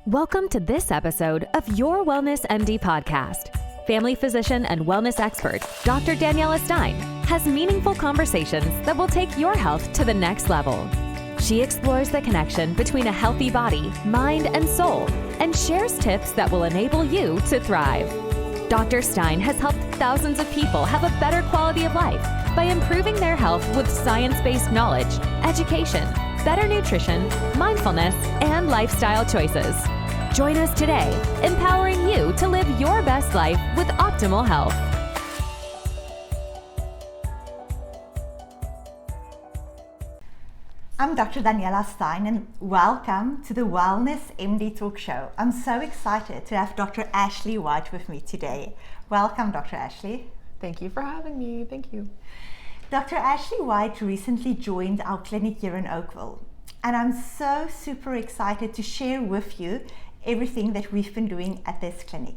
Welcome to this episode of Your Wellness MD podcast. Family physician and wellness expert, Dr. Daniela Stein, has meaningful conversations that will take your health to the next level. She explores the connection between a healthy body, mind, and soul, and shares tips that will enable you to thrive. Dr. Stein has helped thousands of people have a better quality of life by improving their health with science-based knowledge, education, better nutrition, mindfulness, and lifestyle choices. Join us today, empowering you to live your best life with optimal health. I'm Dr. Daniela Stein and welcome to the Wellness MD Talk Show. I'm so excited to have Dr. Ashley White with me today. Welcome, Dr. Ashley. Thank you for having me. Thank you. Dr. Ashley White recently joined our clinic here in Oakville, and I'm so super excited to share with you everything that we've been doing at this clinic.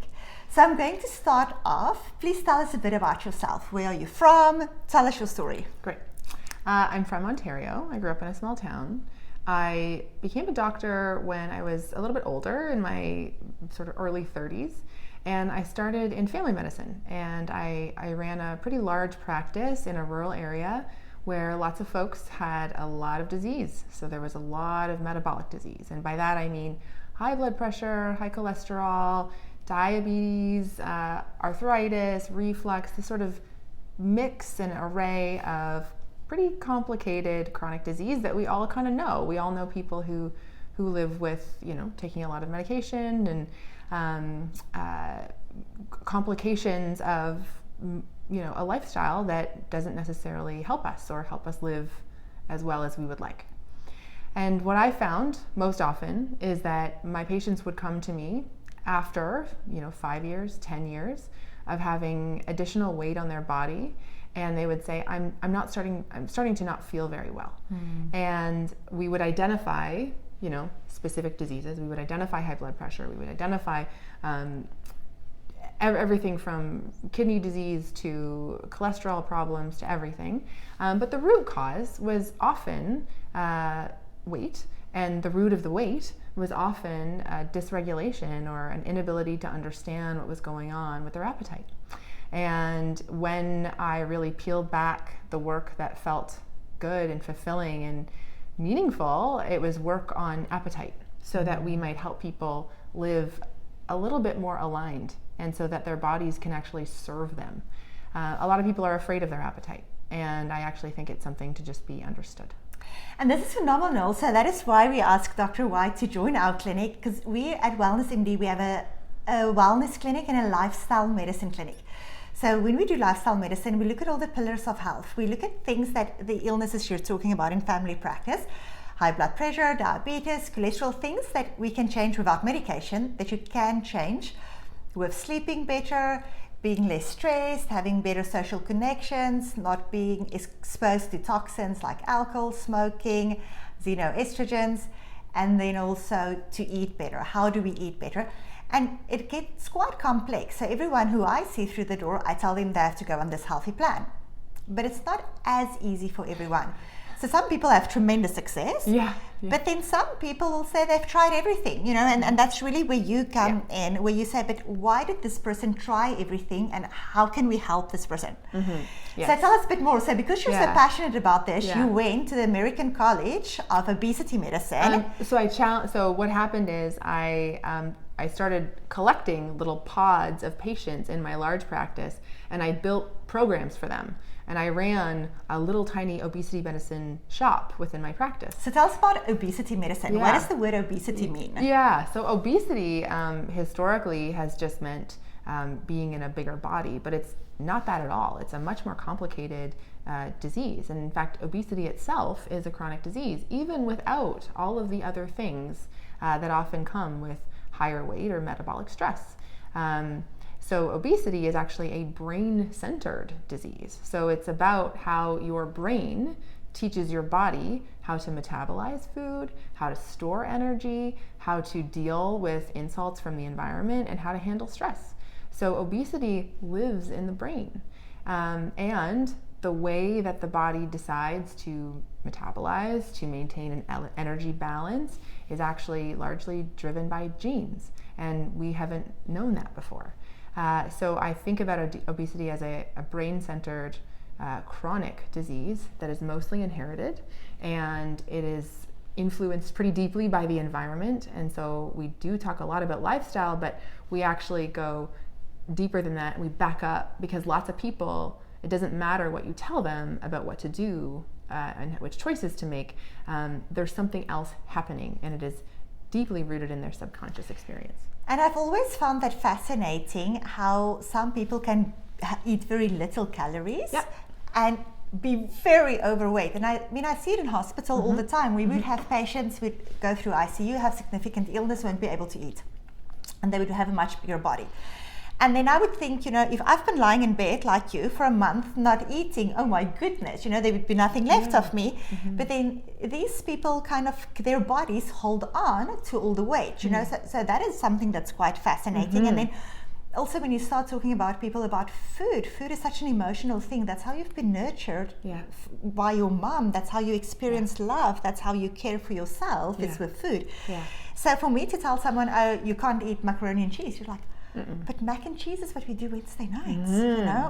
So I'm going to start off. Please tell us a bit about yourself. Where are you from? Tell us your story. Great. I'm from Ontario. I grew up in a small town. I became a doctor when I was a little bit older, in my sort of early 30s, and I started in family medicine. And I ran a pretty large practice in a rural area where lots of folks had a lot of disease. So there was a lot of metabolic disease. And by that I mean high blood pressure, high cholesterol, diabetes, arthritis, reflux, this sort of mix and array of pretty complicated chronic disease that we all kind of know. We all know people who live with, taking a lot of medication and complications of, a lifestyle that doesn't necessarily help us or help us live as well as we would like. And what I found most often is that my patients would come to me after, 5 years, 10 years of having additional weight on their body, and they would say, I'm starting to not feel very well. And we would identify, specific diseases. We would identify high blood pressure. We would identify everything from kidney disease to cholesterol problems to everything. But the root cause was often weight, and the root of the weight was often dysregulation or an inability to understand what was going on with their appetite. And when I really peeled back the work that felt good and fulfilling and meaningful, it was work on appetite so that we might help people live a little bit more aligned and so that their bodies can actually serve them. A lot of people are afraid of their appetite, and I actually think it's something to just be understood. And this is phenomenal. So that is why we asked Dr. White to join our clinic, because we at Wellness MD, we have a wellness clinic and a lifestyle medicine clinic. So when we do lifestyle medicine, we look at all the pillars of health. We look at things that the illnesses you're talking about in family practice, high blood pressure, diabetes, cholesterol, things that we can change without medication, that you can change with sleeping better, being less stressed, having better social connections, not being exposed to toxins like alcohol, smoking, xenoestrogens, and then also to eat better. How do we eat better? And it gets quite complex. So everyone who I see through the door, I tell them they have to go on this healthy plan. But it's not as easy for everyone. So some people have tremendous success, but then some people will say they've tried everything, and that's really where you come in, where you say, but why did this person try everything, and how can we help this person? Yes. So tell us a bit more. So because you're so passionate about this, you went to the American College of Obesity Medicine. So what happened is I started collecting little pods of patients in my large practice, and I built programs for them. And I ran a little tiny obesity medicine shop within my practice. So tell us about obesity medicine. What does the word obesity mean? Yeah, so obesity historically has just meant being in a bigger body, but it's not that at all. It's a much more complicated disease. And in fact, obesity itself is a chronic disease, even without all of the other things that often come with higher weight or metabolic stress. So obesity is actually a brain-centered disease. So it's about how your brain teaches your body how to metabolize food, how to store energy, how to deal with insults from the environment, and how to handle stress. So obesity lives in the brain. And the way that the body decides to metabolize, to maintain an energy balance, is actually largely driven by genes, and we haven't known that before. So I think about obesity as a brain-centered chronic disease that is mostly inherited, and it is influenced pretty deeply by the environment. And so we do talk a lot about lifestyle, but we actually go deeper than that, and we back up, because lots of people, it doesn't matter what you tell them about what to do and which choices to make. There's something else happening, and it is deeply rooted in their subconscious experience. And I've always found that fascinating, how some people can eat very little calories and be very overweight. And I see it in hospital all the time. We would have patients who would go through ICU, have significant illness, won't be able to eat, and they would have a much bigger body. And then I would think, if I've been lying in bed like you for a month not eating, oh my goodness, there would be nothing left of me. But then these people kind of, their bodies hold on to all the weight, so that is something that's quite fascinating. And then also when you start talking about people about food is such an emotional thing. That's how you've been nurtured by your mom. That's how you experience love. That's how you care for yourself, is with food. So for me to tell someone, oh, you can't eat macaroni and cheese, you're like, but mac and cheese is what we do Wednesday nights,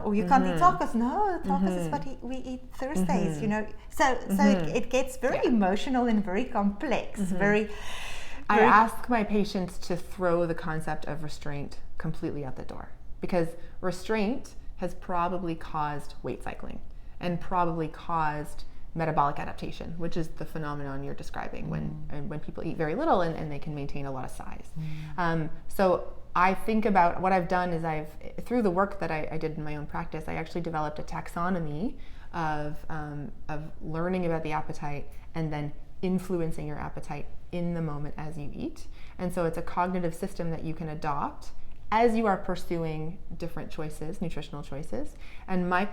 or you can't eat tacos. No, tacos is what we eat Thursdays, So it gets very emotional and very complex. I ask my patients to throw the concept of restraint completely out the door, because restraint has probably caused weight cycling and probably caused metabolic adaptation, which is the phenomenon you're describing when people eat very little and they can maintain a lot of size. So I think about what I've done is through the work that I did in my own practice, I actually developed a taxonomy of learning about the appetite and then influencing your appetite in the moment as you eat. And so it's a cognitive system that you can adopt as you are pursuing different choices, nutritional choices. And my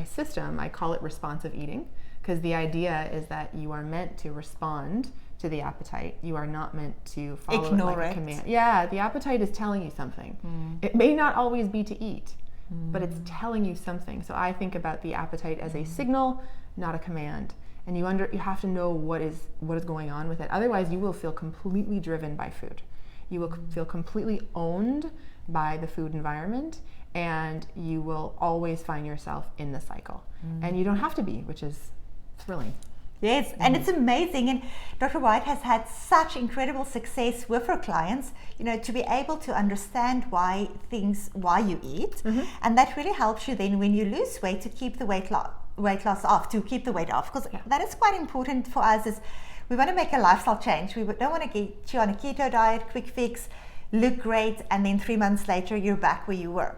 system, I call it responsive eating, because the idea is that you are meant to respond to the appetite. You are not meant to follow Ignore it like a command. Yeah, the appetite is telling you something. It may not always be to eat, but it's telling you something. So I think about the appetite as a signal, not a command. And you have to know what is going on with it. Otherwise, you will feel completely driven by food. You will feel completely owned by the food environment, and you will always find yourself in the cycle. And you don't have to be, which is thrilling. Yes, and it's amazing. And Dr. White has had such incredible success with her clients, to be able to understand why you eat. And that really helps you then when you lose weight to keep the weight loss off, to keep the weight off. Because that is quite important for us, is we want to make a lifestyle change. We don't want to get you on a keto diet, quick fix, look great, and then 3 months later you're back where you were.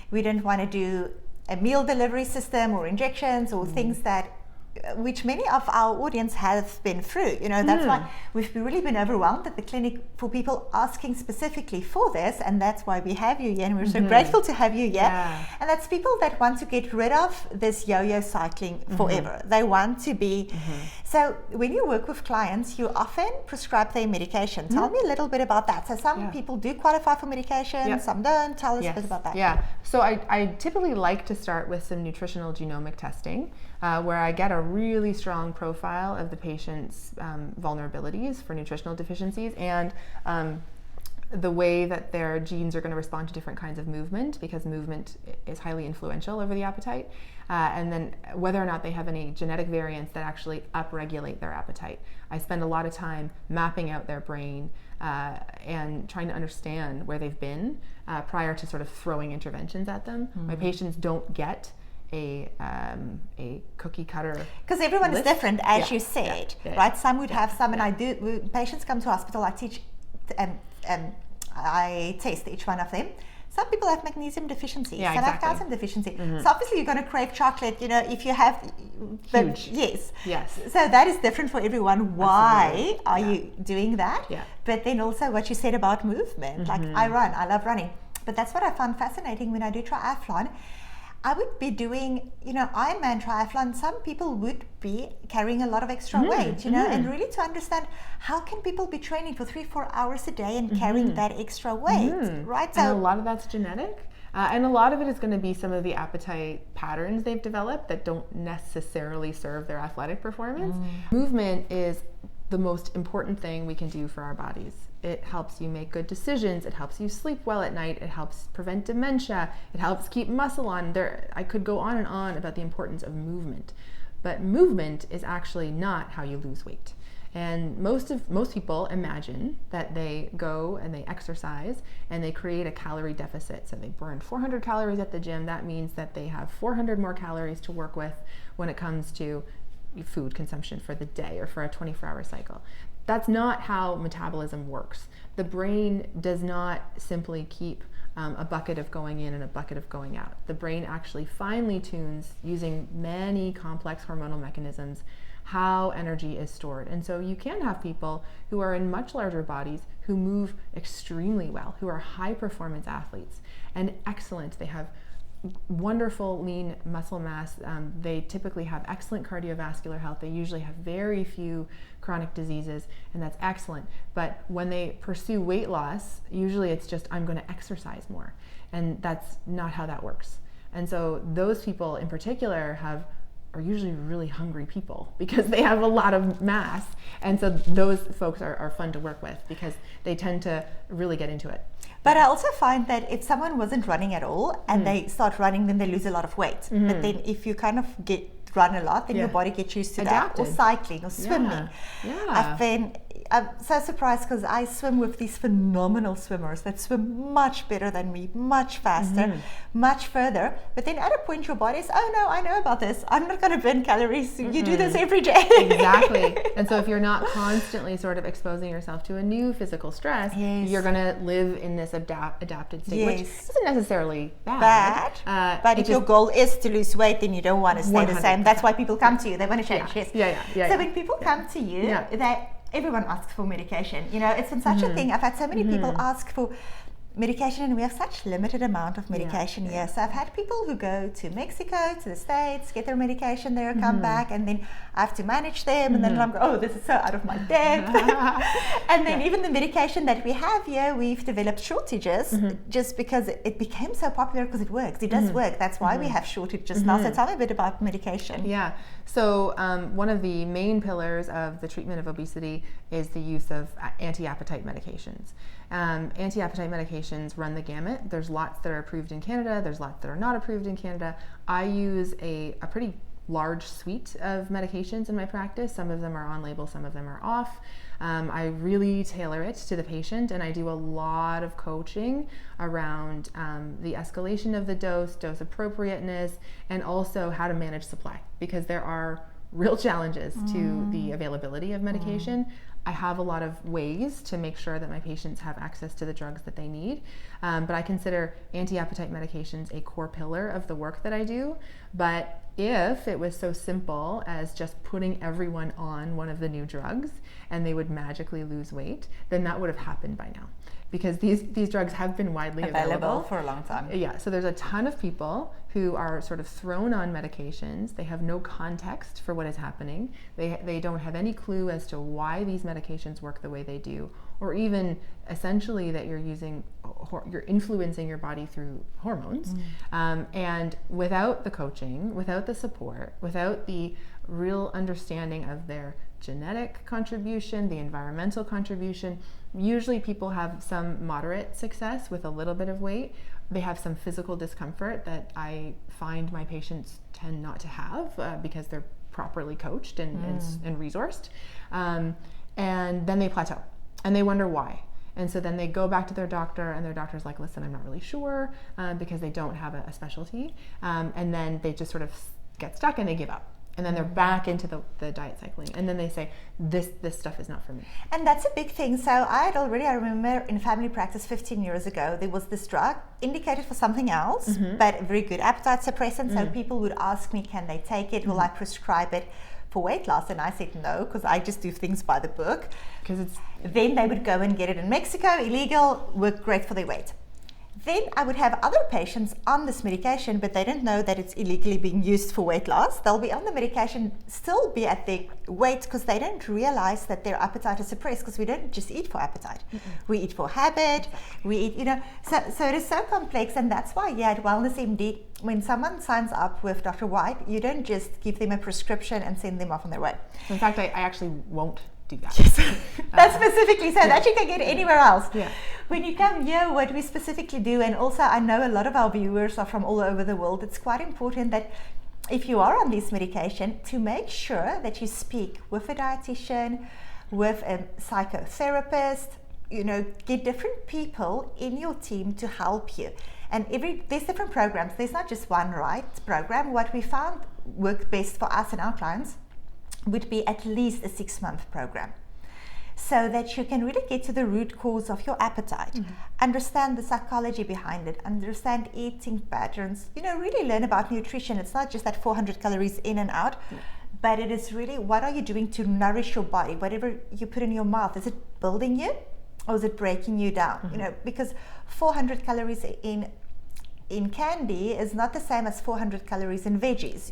We don't want to do a meal delivery system or injections or things which many of our audience have been through. That's why we've really been overwhelmed at the clinic for people asking specifically for this, and that's why we have you here, and we're so grateful to have you here. And that's people that want to get rid of this yo-yo cycling forever. They want to be so when you work with clients, you often prescribe their medication. Tell me a little bit about that. So some people do qualify for medication, some don't. Tell us a bit about that. So I typically like to start with some nutritional genomic testing, where I get a really strong profile of the patient's vulnerabilities for nutritional deficiencies, and the way that their genes are going to respond to different kinds of movement, because movement is highly influential over the appetite, and then whether or not they have any genetic variants that actually upregulate their appetite. I spend a lot of time mapping out their brain and trying to understand where they've been prior to sort of throwing interventions at them. My patients don't get a cookie cutter, because everyone is different, as you said, right? Some would have some, and I do. When patients come to hospital, I teach I test each one of them. Some people have magnesium deficiency, some have calcium deficiency. So obviously you're going to crave chocolate, if you have huge. Yes. So that is different for everyone. Why are you doing that? But then also what you said about movement, like I love running, but that's what I found fascinating when I do triathlon. I would be doing, Ironman triathlon. Some people would be carrying a lot of extra weight, and really to understand how can people be training for 3-4 hours a day and carrying that extra weight, right? So and a lot of that's genetic. And a lot of it is going to be some of the appetite patterns they've developed that don't necessarily serve their athletic performance. Movement is the most important thing we can do for our bodies. It helps you make good decisions. It helps you sleep well at night. It helps prevent dementia. It helps keep muscle on. I could go on and on about the importance of movement. But movement is actually not how you lose weight. And most people imagine that they go and they exercise and they create a calorie deficit. So they burn 400 calories at the gym. That means that they have 400 more calories to work with when it comes to food consumption for the day or for a 24-hour cycle. That's not how metabolism works. The brain does not simply keep a bucket of going in and a bucket of going out. The brain actually finely tunes, using many complex hormonal mechanisms, how energy is stored. And so you can have people who are in much larger bodies who move extremely well, who are high performance athletes and excellent. They have wonderful lean muscle mass. They typically have excellent cardiovascular health. They usually have very few chronic diseases, and that's excellent. But when they pursue weight loss, usually it's just, I'm going to exercise more. And that's not how that works. And so those people in particular are usually really hungry people because they have a lot of mass. And so those folks are fun to work with because they tend to really get into it. But I also find that if someone wasn't running at all and they start running, then they lose a lot of weight. But then if you kind of run a lot, then your body gets used to Adapted. that. Or cycling or swimming. I'm so surprised because I swim with these phenomenal swimmers that swim much better than me, much faster, much further. But then at a point your body is, oh no, I know about this. I'm not going to burn calories. You do this every day. Exactly. And so if you're not constantly sort of exposing yourself to a new physical stress, you're going to live in this adapted state, which isn't necessarily bad. But if your goal is to lose weight, then you don't want to stay the same. That's why people come to you. They want to change. So when people come to you, everyone asks for medication. You know, it's been such a thing. I've had so many people ask for medication, and we have such limited amount of medication here. So I've had people who go to Mexico, to the States, get their medication there, come back, and then I have to manage them, and then I'm going, oh, this is so out of my depth. And then even the medication that we have here, we've developed shortages just because it became so popular because it works. It does work. That's why we have shortages now. So tell me a bit about medication. Yeah. So one of the main pillars of the treatment of obesity is the use of anti-appetite medications. Anti-appetite medications run the gamut. There's lots that are approved in Canada. There's lots that are not approved in Canada. I use a pretty large suite of medications in my practice. Some of them are on label, some of them are off. I really tailor it to the patient, and I do a lot of coaching around the escalation of the dose appropriateness, and also how to manage supply, because there are real challenges to the availability of medication. I have a lot of ways to make sure that my patients have access to the drugs that they need, but I consider anti-appetite medications a core pillar of the work that I do. But if it was so simple as just putting everyone on one of the new drugs and they would magically lose weight, then that would have happened by now, because these drugs have been widely available for a long time. Yeah, so there's a ton of people who are sort of thrown on medications. They have no context for what is happening. They don't have any clue as to why these medications work the way they do, or even essentially that you're influencing your body through hormones. And without the coaching, without the support, without the real understanding of their genetic contribution, the environmental contribution, usually people have some moderate success with a little bit of weight. They have some physical discomfort that I find my patients tend not to have because they're properly coached and resourced. And then they plateau and they wonder why. And so then they go back to their doctor, and their doctor's like, listen, I'm not really sure, because they don't have a specialty. And then they just sort of get stuck and they give up. And then they're back into the diet cycling. And then they say, this stuff is not for me. And that's a big thing. So I remember in family practice 15 years ago, there was this drug indicated for something else, but a very good appetite suppressant. So people would ask me, can they take it? Will I prescribe it for weight loss? And I said no, because I just do things by the book. Then they would go and get it in Mexico, illegal, worked great for their weight. Then I would have other patients on this medication, but they don't know that it's illegally being used for weight loss. They'll be on the medication, still be at their weight, because they don't realize that their appetite is suppressed, because we don't just eat for appetite. We eat for habit, we eat, so it is so complex. And that's why here at Wellness MD, when someone signs up with Dr. White, you don't just give them a prescription and send them off on their way. In fact, I actually won't do that. Yes. That's specifically so that you can get anywhere else. Yeah. When you come here, what we specifically do, and also I know a lot of our viewers are from all over the world, it's quite important that if you are on this medication, to make sure that you speak with a dietitian, with a psychotherapist, get different people in your team to help you. And there's different programs. There's not just one right program. What we found worked best for us and our clients would be at least a 6-month program, so that you can really get to the root cause of your appetite, understand the psychology behind it, understand eating patterns, really learn about nutrition. It's not just that 400 calories in and out, but it is really, what are you doing to nourish your body? Whatever you put in your mouth, is it building you or is it breaking you down? Because 400 calories in candy is not the same as 400 calories in veggies.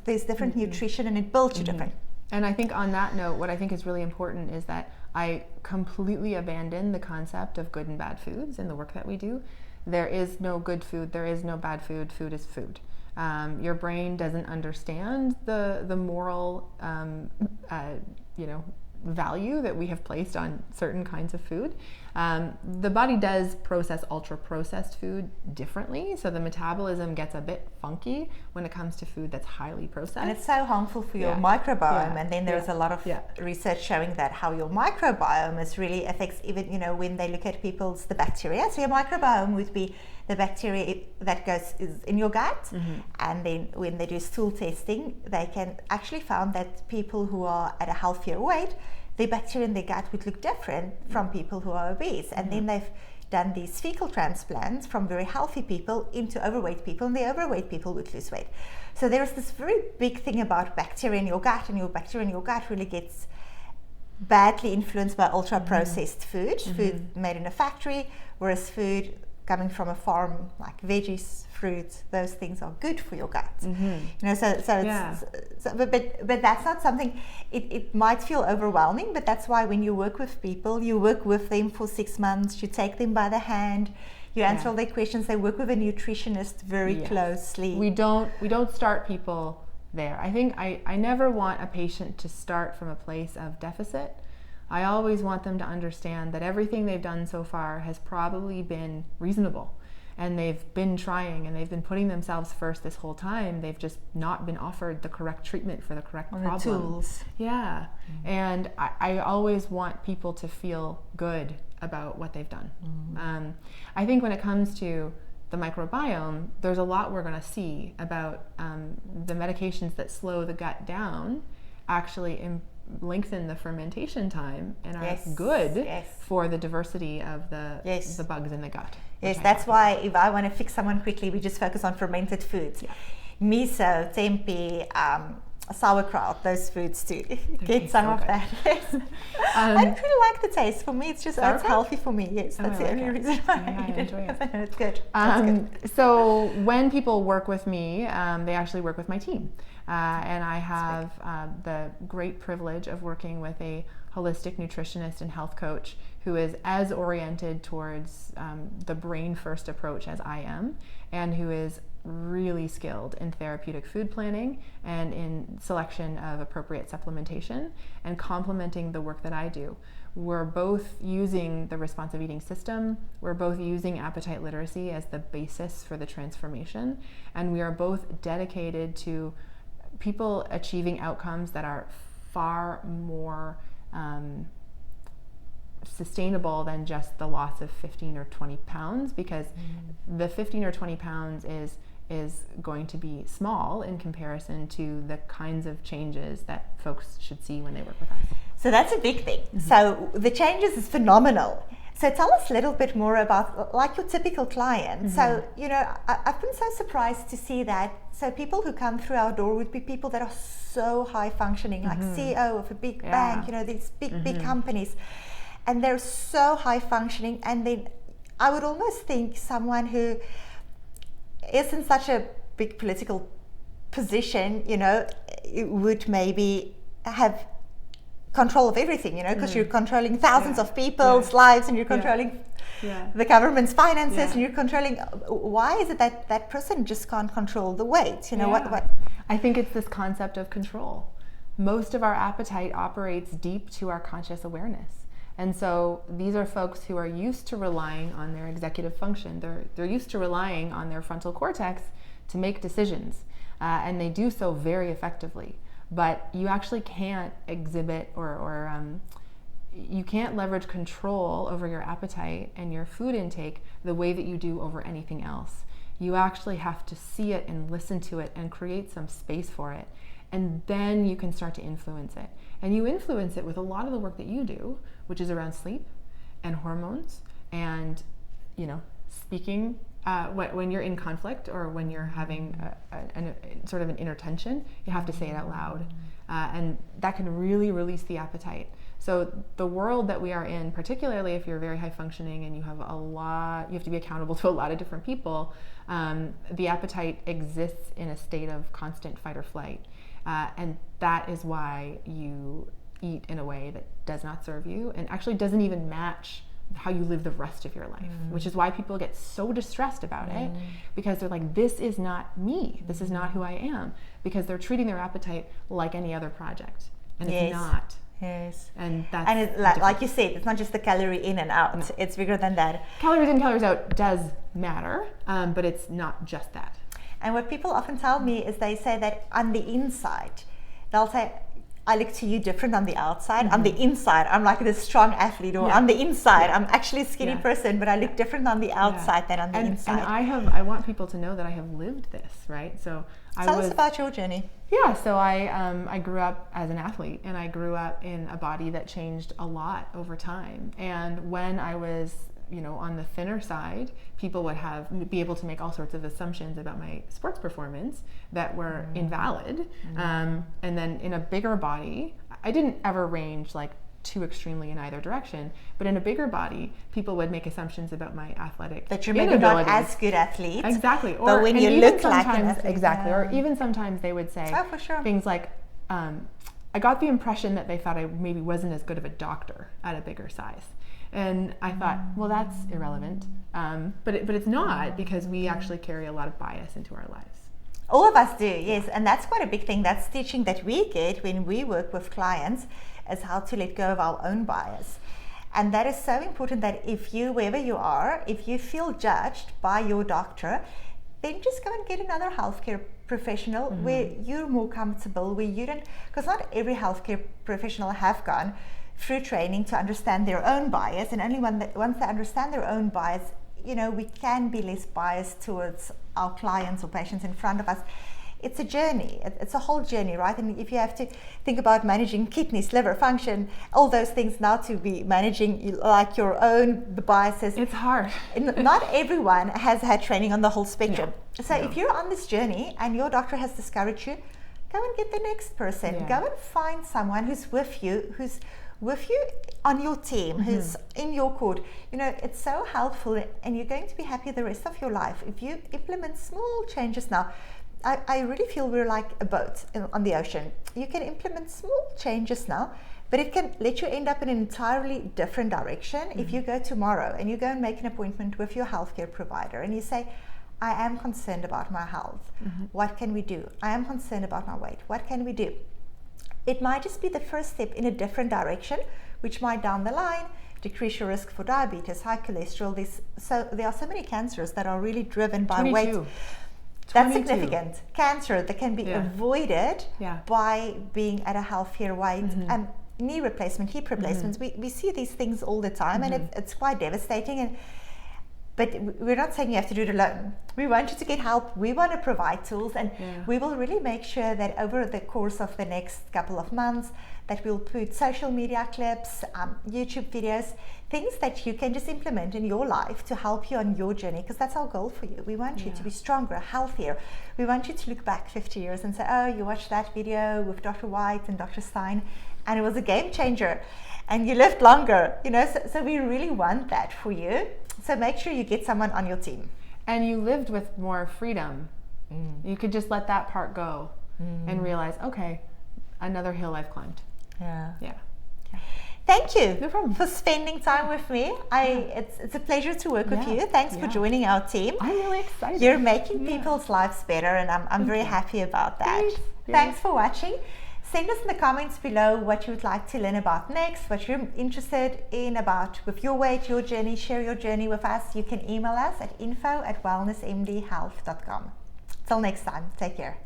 There's different nutrition, and it builds you different. And I think on that note, what I think is really important is that I completely abandon the concept of good and bad foods in the work that we do. There is no good food, there is no bad food. Food is food. Your brain doesn't understand the moral value that we have placed on certain kinds of food. The body does process ultra-processed food differently, so the metabolism gets a bit funky when it comes to food that's highly processed. And it's so harmful for your microbiome, and then there's a lot of research showing that how your microbiome is really affects even, when they look at the bacteria. So your microbiome would be the bacteria that is in your gut, and then when they do stool testing, they can actually found that people who are at a healthier weight, the bacteria in their gut would look different from people who are obese. And then they've done these fecal transplants from very healthy people into overweight people, and the overweight people would lose weight. So there's this very big thing about bacteria in your gut, and your bacteria in your gut really gets badly influenced by ultra-processed food made in a factory, whereas food coming from a farm, like veggies, fruits, those things are good for your gut. But that's not something, it might feel overwhelming, but that's why when you work with people, you work with them for 6 months, you take them by the hand, you answer all their questions, they work with a nutritionist very closely. We don't start people there. I think I never want a patient to start from a place of deficit. I always want them to understand that everything they've done so far has probably been reasonable, and they've been trying, and they've been putting themselves first this whole time. They've just not been offered the correct treatment for the correct problem. The tools. Yeah. And I always want people to feel good about what they've done. I think when it comes to the microbiome, there's a lot we're going to see about the medications that slow the gut down actually lengthen the fermentation time and are good for the diversity of the bugs in the gut. Yes, that's why if I want to fix someone quickly, we just focus on fermented foods. Miso, tempeh, sauerkraut, those foods too. Get some of that. Yes. I don't really like the taste. For me, it's just it's healthy for me. Yes, that's the only reason why I enjoy it. It's good. So when people work with me, they actually work with my team. And I have the great privilege of working with a holistic nutritionist and health coach who is as oriented towards the brain first approach as I am, and who is really skilled in therapeutic food planning and in selection of appropriate supplementation and complementing the work that I do. We're both using the responsive eating system, we're both using appetite literacy as the basis for the transformation, and we are both dedicated to people achieving outcomes that are far more sustainable than just the loss of 15 or 20 pounds, because the 15 or 20 pounds is going to be small in comparison to the kinds of changes that folks should see when they work with us. So that's a big thing. So the changes is phenomenal. So tell us a little bit more about like your typical client. So, I've been so surprised to see that. So people who come through our door would be people that are so high functioning, like CEO of a big bank, these big companies. And they're so high functioning, and then I would almost think someone who is in such a big political position, would maybe have control of everything, because you're controlling thousands of people's lives, and you're controlling the government's finances, and you're controlling. Why is it that that person just can't control the weight? What? I think it's this concept of control. Most of our appetite operates deep to our conscious awareness. And so these are folks who are used to relying on their executive function. They're used to relying on their frontal cortex to make decisions, and they do so very effectively. But you actually can't exhibit or you can't leverage control over your appetite and your food intake the way that you do over anything else. You actually have to see it and listen to it and create some space for it. And then you can start to influence it. And you influence it with a lot of the work that you do, which is around sleep and hormones and, speaking. When you're in conflict or when you're having sort of an inner tension, you have to say it out loud. And that can really release the appetite. So the world that we are in, particularly if you're very high functioning and you have you have to be accountable to a lot of different people, the appetite exists in a state of constant fight or flight. And that is why you eat in a way that does not serve you and actually doesn't even match how you live the rest of your life, which is why people get so distressed about it, because they're like, this is not me, this is not who I am, because they're treating their appetite like any other project, and it's not. Yes. And that's like you said, it's not just the calorie in and out. No. It's bigger than that. Calories in, calories out does matter, but it's not just that. And what people often tell me is they say that on the inside, they'll say, I look to you different on the outside. On the inside, I'm like this strong athlete, or on the inside, I'm actually a skinny person, but I look different on the outside than on the inside. And I want people to know that I have lived this, right? So tell us about your journey. Yeah, so I grew up as an athlete, and I grew up in a body that changed a lot over time. And when I was on the thinner side, people would be able to make all sorts of assumptions about my sports performance that were invalid. And then in a bigger body, I didn't ever range like too extremely in either direction, but in a bigger body, people would make assumptions about my athletic that you're maybe not as good athlete. Exactly. But when you look like an athlete. Exactly. Or even sometimes they would say things like, I got the impression that they thought I maybe wasn't as good of a doctor at a bigger size. And I thought, well, that's irrelevant. But it's not, because we actually carry a lot of bias into our lives. All of us do, yes. And that's quite a big thing. That's teaching that we get when we work with clients, is how to let go of our own bias. And that is so important, that if you, wherever you are, if you feel judged by your doctor, then just go and get another healthcare professional where you're more comfortable, where you don't, because not every healthcare professional have gone through training to understand their own bias, and only once they understand their own bias, we can be less biased towards our clients or patients in front of us. It's a journey. It's a whole journey, right? And if you have to think about managing kidneys, liver function, all those things, now to be managing like the biases. It's hard. Not everyone has had training on the whole spectrum. So if you're on this journey and your doctor has discouraged you, go and get the next person. Go and find someone who's with you on your team, who's in your court. It's so helpful, and you're going to be happy the rest of your life if you implement small changes now. I really feel we're like a boat on the ocean. You can implement small changes now, but it can let you end up in an entirely different direction. If you go tomorrow and you go and make an appointment with your healthcare provider and you say, I am concerned about my health. What can we do? I am concerned about my weight. What can we do? It might just be the first step in a different direction, which might down the line decrease your risk for diabetes, high cholesterol. There are so many cancers that are really driven by 22. weight. That's significant. Cancer that can be avoided by being at a healthier weight. Knee replacement, hip replacements, we see these things all the time, and it's quite devastating. But we're not saying you have to do it alone. We want you to get help. We want to provide tools, and we will really make sure that over the course of the next couple of months, that we'll put social media clips, YouTube videos, things that you can just implement in your life to help you on your journey, because that's our goal for you. We want you to be stronger, healthier. We want you to look back 50 years and say, oh, you watched that video with Dr. White and Dr. Stein, and it was a game changer, and you lived longer, so we really want that for you. So make sure you get someone on your team. And you lived with more freedom. You could just let that part go and realize, okay, another hill I've climbed. Yeah. Yeah. Thank you No problem. for spending time with me. It's a pleasure to work with you. Thanks for joining our team. I'm really excited. You're making people's lives better, and I'm very happy about that. Thanks for watching. Send us in the comments below what you would like to learn about next, what you're interested in about with your weight, your journey. Share your journey with us. You can email us at info@wellnessmdhealth.com. Till next time, take care.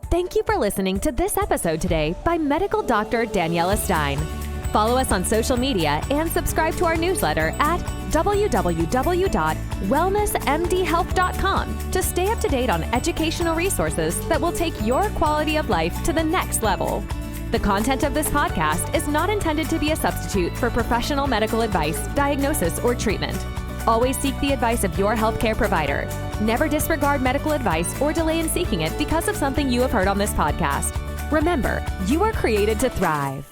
Thank you for listening to this episode today by medical doctor Daniela Stein. Follow us on social media and subscribe to our newsletter at www.wellnessmdhealth.com to stay up to date on educational resources that will take your quality of life to the next level. The content of this podcast is not intended to be a substitute for professional medical advice, diagnosis, or treatment. Always seek the advice of your healthcare provider. Never disregard medical advice or delay in seeking it because of something you have heard on this podcast. Remember, you are created to thrive.